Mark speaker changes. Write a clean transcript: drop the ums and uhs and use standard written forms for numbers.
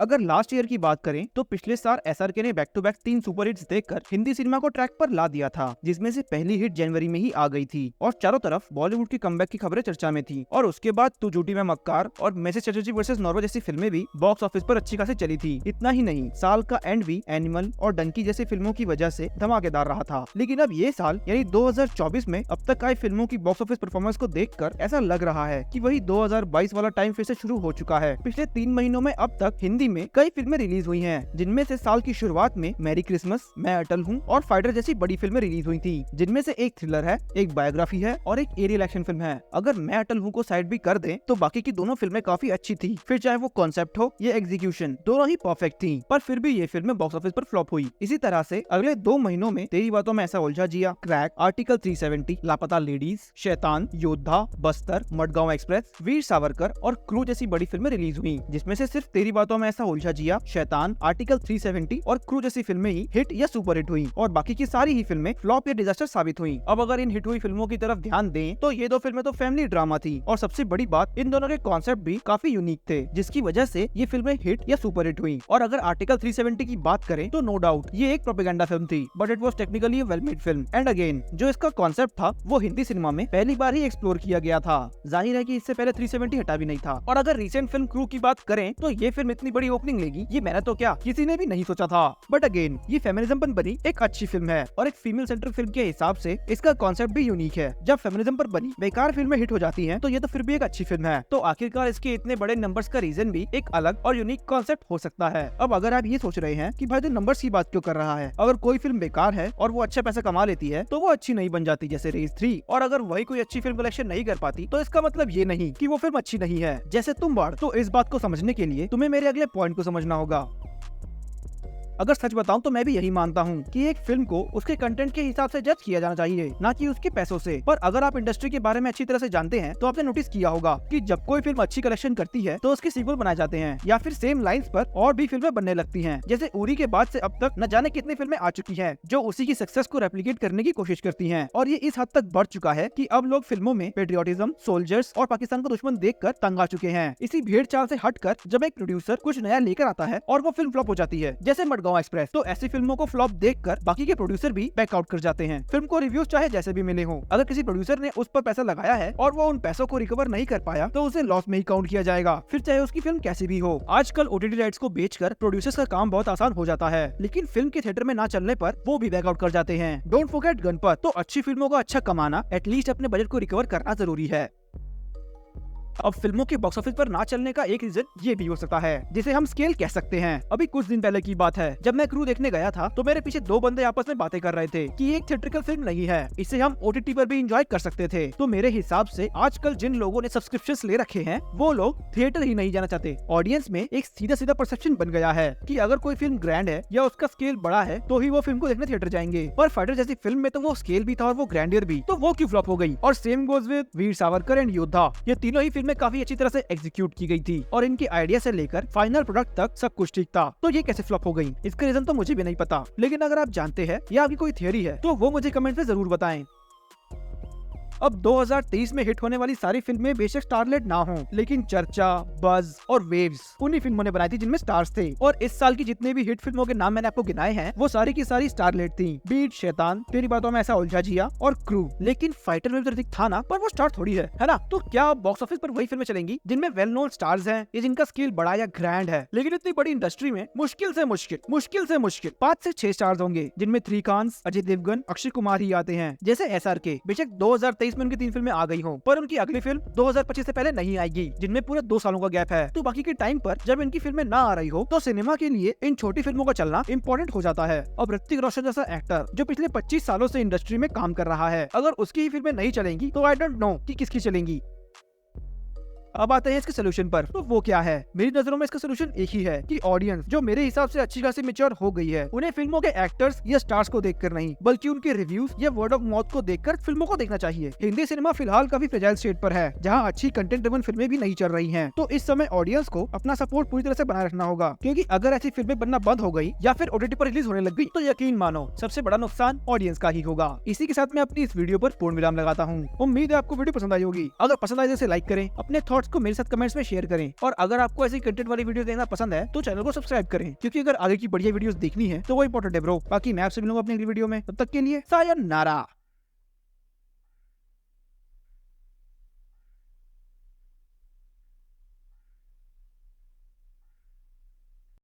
Speaker 1: अगर last year की बात करें तो पिछले साल एसआरके ने back to back 3 super hits देकर हिंदी सिनेमा को ट्रैक पर ला दिया था, जिसमें से पहली हिट जनवरी में ही आ गई थी और चारों तरफ बॉलीवुड की कमबैक की खबरें चर्चा में थी। और उसके बाद तू झूठी मैं मक्कार और मिसेस चटर्जी वर्सेस नॉर्वे जैसी फिल्में भी बॉक्स ऑफिस पर अच्छी खासी चली थी। इतना ही नहीं, साल का एंड भी एनिमल और डंकी जैसी फिल्मों की वजह से धमाकेदार रहा था। लेकिन अब ये साल यानी 2024 में अब तक आई फिल्मों की बॉक्स ऑफिस परफॉर्मेंस को देखकर ऐसा लग रहा है कि वही 2022 वाला टाइम फिर से शुरू हो चुका है। पिछले 3 महीनों में अब तक हिंदी में कई फिल्में रिलीज हुई हैं, जिनमें से साल की शुरुआत में मैरी क्रिसमस, मैं अटल हूँ और फाइटर जैसी बड़ी फिल्में रिलीज हुई थी, जिनमें से एक थ्रिलर है, एक बायोग्राफी है और एक एरियल एक्शन फिल्म है। अगर मैं अटल हूँ को साइड भी कर दें तो बाकी की दोनों फिल्में काफी अच्छी थी, फिर चाहे वो कॉन्सेप्ट हो या एग्जीक्यूशन, दोनों ही परफेक्ट थी। पर फिर भी ये फिल्में बॉक्स ऑफिस पर फ्लॉप हुई। इसी तरह से अगले 2 महीनों में तेरी बातों में ऐसा उलझा जिया, क्रैक, आर्टिकल 370, लापता लेडीज, शैतान, योद्धा, बस्तर, मडगांव एक्सप्रेस, वीर सावरकर और क्रू जैसी बड़ी फिल्में रिलीज हुई, जिसमें से सिर्फ तेरी बातों में ऐसा उलझा जिया, शैतान, आर्टिकल 370 और क्रू जैसी फिल्में ही हिट या सुपर हिट हुई और बाकी की सारी ही फिल्में फ्लॉप या डिजास्टर साबित हुई। अब अगर इन हिट हुई फिल्मों की तरफ ध्यान दें तो ये 2 फिल्में तो फैमिली ड्रामा थी और सबसे बड़ी बात, इन दोनों के कॉन्सेप्ट भी काफी यूनिक थे, जिसकी वजह से ये फिल्में हिट या सुपर हिट हुई। और अगर आर्टिकल 370 की बात करें तो नो डाउट ये एक प्रोपेगेंडा फिल्म थी, but it was technically well made film and again जो इसका कॉन्सेप्ट था वो हिंदी सिनेमा में पहली बार ही एक्सप्लोर किया गया था। जाहिर है कि इससे पहले 370 हटा भी नहीं था। और अगर रिसेंट फिल्म क्रू की बात करें तो ये फिल्म इतनी बड़ी ओपनिंग लेगी ये मैंने तो क्या किसी ने भी नहीं सोचा था। बट अगेन ये फेमिनिज्म पर बनी एक अच्छी फिल्म है और एक फीमेल सेंट्रिक फिल्म के हिसाब से इसका कॉन्सेप्ट भी यूनिक है। जब फेमिनिज्म पर बनी बेकार फिल्में हिट हो जाती हैं तो ये तो फिर भी एक अच्छी फिल्म है। तो आखिरकार इसके इतने बड़े नंबर्स का रीजन भी एक अलग और यूनिक कॉन्सेप्ट हो सकता है। अब अगर आप ये सोच रहे हैं कि भाई तो नंबर्स की बात क्यों कर रहा है, अगर कोई फिल्म बेकार है और वो अच्छा पैसा कमा लेती है तो वो अच्छी नहीं बन जाती जैसे रेस 3, और अगर वही कोई अच्छी फिल्म कलेक्शन नहीं कर पाती तो इसका मतलब ये नहीं कि वो फिल्म अच्छी नहीं है जैसे तुम्बाड़। तो इस बात को समझने के लिए तुम्हें मेरे अगले पॉइंट को समझना होगा। अगर सच बताऊं तो मैं भी यही मानता हूं कि एक फिल्म को उसके कंटेंट के हिसाब से जज किया जाना चाहिए, ना कि उसके पैसों से। पर अगर आप इंडस्ट्री के बारे में अच्छी तरह से जानते हैं तो आपने नोटिस किया होगा कि जब कोई फिल्म अच्छी कलेक्शन करती है तो उसके सीक्वल बनाए जाते हैं या फिर सेम लाइंस पर और भी फिल्में बनने लगती हैं। जैसे उरी के बाद से अब तक न जाने कितनी फिल्में आ चुकी हैं जो उसी की सक्सेस को रेप्लिकेट करने की कोशिश करती हैं, और ये इस हद तक बढ़ चुका है कि अब लोग फिल्मों में पेट्रियोटिज्म, सोल्जर्स और पाकिस्तान को दुश्मन देखकर तंग आ चुके हैं। इसी भेड़ चाल से हटकर जब एक प्रोड्यूसर कुछ नया लेकर आता है और वो फिल्म फ्लॉप हो जाती है जैसे मडगांव एक्सप्रेस, तो ऐसी फिल्मों को फ्लॉप देखकर बाकी के प्रोड्यूसर भी बैक आउट कर जाते हैं। फिल्म को रिव्यूज चाहे जैसे भी मिले हो, अगर किसी प्रोड्यूसर ने उस पर पैसा लगाया है और वो उन पैसों को रिकवर नहीं कर पाया तो उसे लॉस में ही काउंट किया जाएगा, फिर चाहे उसकी फिल्म कैसी भी हो। आजकल ओटीटी राइट्स को बेचकर प्रोड्यूसर्स का काम बहुत आसान हो जाता है, लेकिन फिल्म के थिएटर में ना चलने पर वो भी बैक आउट कर जाते हैं। Don't forget Ganpat. तो अच्छी फिल्मों को अच्छा कमाना, एटलीस्ट अपने बजट को रिकवर करना जरूरी है। अब फिल्मों के बॉक्स ऑफिस पर ना चलने का एक रीजन ये भी हो सकता है जिसे हम स्केल कह सकते हैं। अभी कुछ दिन पहले की बात है, जब मैं क्रू देखने गया था तो मेरे पीछे 2 बंदे आपस में बातें कर रहे थे कि एक थिएट्रिकल फिल्म नहीं है, इसे हम ओटीटी पर भी एंजॉय कर सकते थे। तो मेरे हिसाब से आजकल जिन लोगों ने सब्सक्रिप्शंस ले रखे हैं वो लोग थिएटर ही नहीं जाना चाहते। ऑडियंस में एक सीधा सीधा परसेप्शन बन गया है कि अगर कोई फिल्म ग्रैंड है या उसका स्केल बड़ा है तो ही वो फिल्म को देखने थिएटर जाएंगे। पर फाइटर जैसी फिल्म में तो वो स्केल भी था और वो ग्रैंडियर भी, तो वो क्यों फ्लॉप हो गई। और same goes with Veer Savarkar and योद्धा। ये तीनों ही फिल्में काफी अच्छी तरह से एग्जीक्यूट की गई थी और इनके आइडिया से लेकर फाइनल प्रोडक्ट तक सब कुछ ठीक था, तो ये कैसे फ्लॉप हो गई, इसका रीजन तो मुझे भी नहीं पता। लेकिन अगर आप जानते हैं या आपकी कोई थियरी है तो वो मुझे कमेंट में जरूर बताएं। अब 2023 में हिट होने वाली सारी फिल्में बेशक स्टारलेट ना हो, लेकिन चर्चा, बज और वेव्स उन्हीं फिल्मों ने बनाई थी जिनमें स्टार्स थे। और इस साल की जितने भी हिट फिल्मों के नाम मैंने आपको गिनाए हैं वो सारी की सारी स्टारलेट थी, बीट, शैतान, तेरी बातों में ऐसा उलझा जिया और क्रू। लेकिन फाइटर में भी ऋतिक था ना, पर वो स्टार थोड़ी है ना। तो क्या बॉक्स ऑफिस पर वही फिल्में चलेंगी जिनमें वेल नोन स्टार्स हैं या जिनका स्केल बड़ा या ग्रैंड है। लेकिन इतनी बड़ी इंडस्ट्री में मुश्किल से मुश्किल 5 से 6 स्टार्स होंगे, जिनमें 3 खान्स, अजय देवगन, अक्षय कुमार ही आते हैं। जैसे एसआरके, बेशक 2023 में उनकी 3 फिल्में आ गई हो, पर उनकी अगली फिल्म 2025 से पहले नहीं आएगी, जिनमें पूरे 2 सालों का गैप है। तो बाकी के टाइम पर जब इनकी फिल्में ना आ रही हो तो सिनेमा के लिए इन छोटी फिल्मों का चलना इम्पोर्टेंट हो जाता है। अब ऋतिक रोशन जैसा एक्टर जो पिछले 25 सालों से इंडस्ट्री में काम कर रहा है, अगर उसकी ही फिल्में नहीं चलेंगी तो आई डोंट नो कि किसकी चलेंगी। अब आते हैं इसके सोल्यूशन पर। तो वो क्या है? मेरी नजरों में इसका सोल्यूशन एक ही है कि ऑडियंस जो मेरे हिसाब से अच्छी खासी मैच्योर हो गई है, उन्हें फिल्मों के एक्टर्स या स्टार्स को देखकर नहीं बल्कि उनके रिव्यूज या वर्ड ऑफ माउथ को देखकर फिल्मों को देखना चाहिए। हिंदी सिनेमा फिलहाल काफी फ्रेजाइल स्टेट पर है, जहाँ अच्छी कंटेंट ड्रिवन फिल्में भी नहीं चल रही हैं। तो इस समय ऑडियंस को अपना सपोर्ट पूरी तरह से बनाए रखना होगा, क्योंकि अगर ऐसी फिल्में बनना बंद हो गई या फिर ओटीटी पर रिलीज होने लग गई तो यकीन मानो सबसे बड़ा नुकसान ऑडियंस का ही होगा। इसी के साथ मैं अपनी इस वीडियो पर पूर्ण विराम लगाता हूँ। उम्मीद है आपको वीडियो पसंद आई होगी। अगर पसंद आए तो इसे लाइक करें, अपने थॉट थॉट्स को मेरे साथ कमेंट्स में शेयर करें। और अगर आपको ऐसी कंटेंट वाली वीडियो देखना पसंद है तो चैनल को सब्सक्राइब करें, क्योंकि अगर आगे की बढ़िया वीडियोस देखनी है तो वो इंपॉर्टेंट है ब्रो। बाकी मैं आपसे मिलूंगा अपनी अगली वीडियो में, तब तक के लिए सायोनारा।